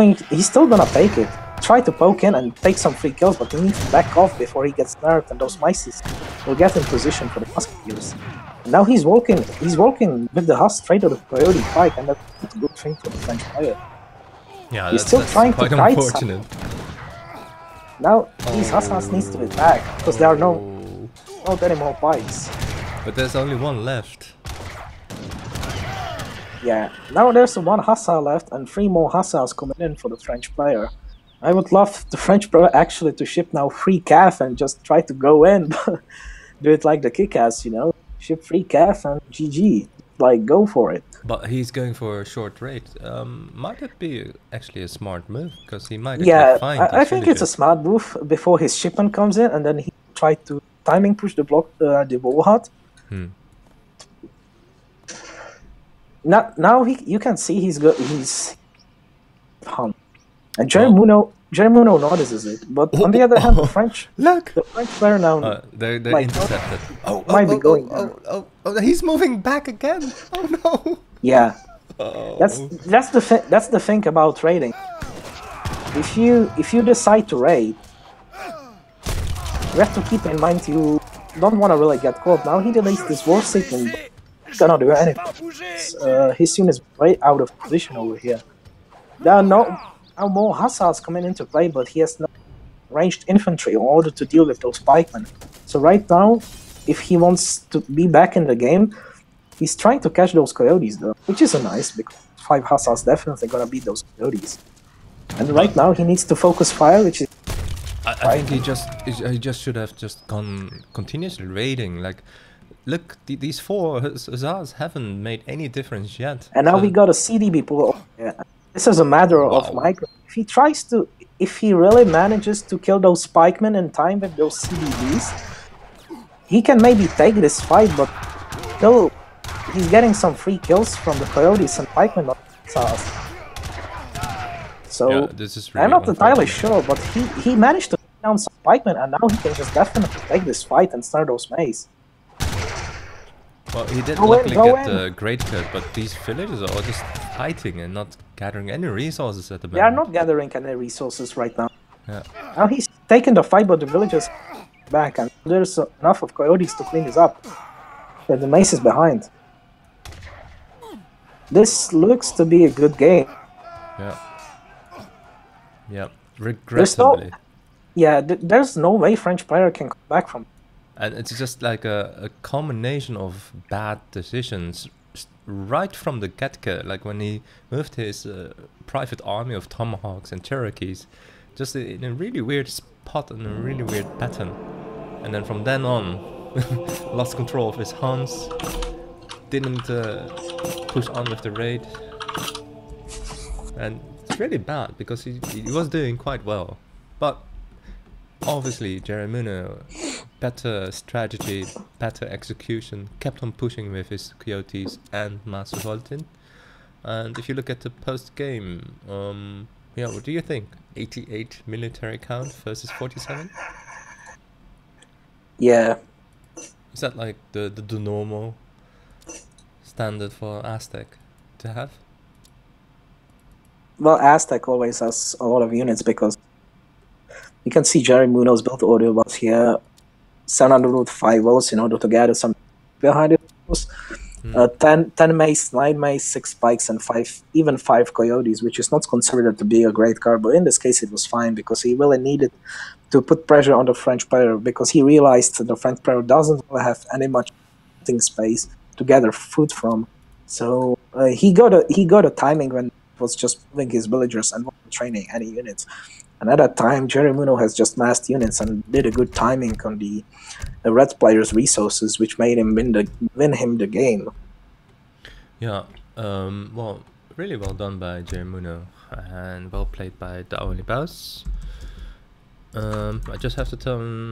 still gonna take it. Try to poke in and take some free kills, but he needs to back off before he gets nerfed, and those maces will get in position for the musketeers. And now he's walking with the huss straight to the coyote pike, and that's a good thing for the French player. Yeah, he's still trying to kite unfortunate. Now these hussars needs to attack because there are not any more pikes. But there's only one left. Yeah, now there's one hussar left and 3 more hussars coming in for the French player. I would love the French player actually to ship now 3 calf and just try to go in. Do it like the kick-ass, you know? Ship 3 calf and GG. Like, go for it. But he's going for a short raid. Might it be actually a smart move? Because he might find I think it's a smart move before his shipment comes in, and then he tried to timing push the block, the wall hut. Now you can see he's hunt, and Jerimuno notices it. But on the other hand, the French player now they're like, intercepted. Might be going. He's moving back again. Oh no. Yeah, that's the thing about raiding. If you decide to raid, you have to keep in mind you don't want to really get caught. Now he deletes this war sick and cannot do anything. His unit is way out of position over here. There are now more hussars coming into play, but he has no ranged infantry in order to deal with those pikemen. So right now, if he wants to be back in the game, he's trying to catch those coyotes though, which is nice because 5 hussars definitely gonna beat those coyotes. And right now he needs to focus fire, which is. I think he just should have just gone continuously raiding. Like, look, these 4 hussars haven't made any difference yet. And now we got a CDB pull. This is a matter of micro. If he really manages to kill those pikemen in time with those CDBs, he can maybe take this fight, but still, he's getting some free kills from the coyotes and pikemen. So yeah, this is really I'm not entirely sure, but he managed to take down some pikemen, and now he can just definitely take this fight and start those maze. Well, he did luckily get the great cut, but these villagers are all just fighting and not gathering any resources at the moment. They are not gathering any resources right now. Yeah. Now he's taking the fight, but the villagers back, and there's enough of coyotes to clean this up. But the mace is behind. This looks to be a good game. Yeah. Yeah, regrettably. There's no way French player can come back from. And it's just like a combination of bad decisions right from the get-go. Like when he moved his private army of tomahawks and Cherokees, just in a really weird spot and a really weird pattern. And then from then on, lost control of his hunts, didn't push on with the raid. And it's really bad because he was doing quite well. But obviously Jerimuno, better strategy, better execution, kept on pushing with his coyotes and Master Voltin. And if you look at the post-game, yeah, what do you think? 88 military count versus 47? Yeah. Is that like the normal standard for Aztec to have? Well, Aztec always has a lot of units because you can see Jerimuno's build order was here 705 volts in order to gather some behind it. 10 mace, 9 mace, 6 spikes, and 5 coyotes, which is not considered to be a great card, but in this case it was fine because he really needed to put pressure on the French player because he realized the French player doesn't have any much space to gather food from. So he got a timing when he was just moving his villagers and wasn't training any units. And at that time, Jerimuno has just massed units and did a good timing on the red player's resources, which made him win him the game. Yeah, well, really well done by Jerimuno and well played by theonlybaus. I just have to tell him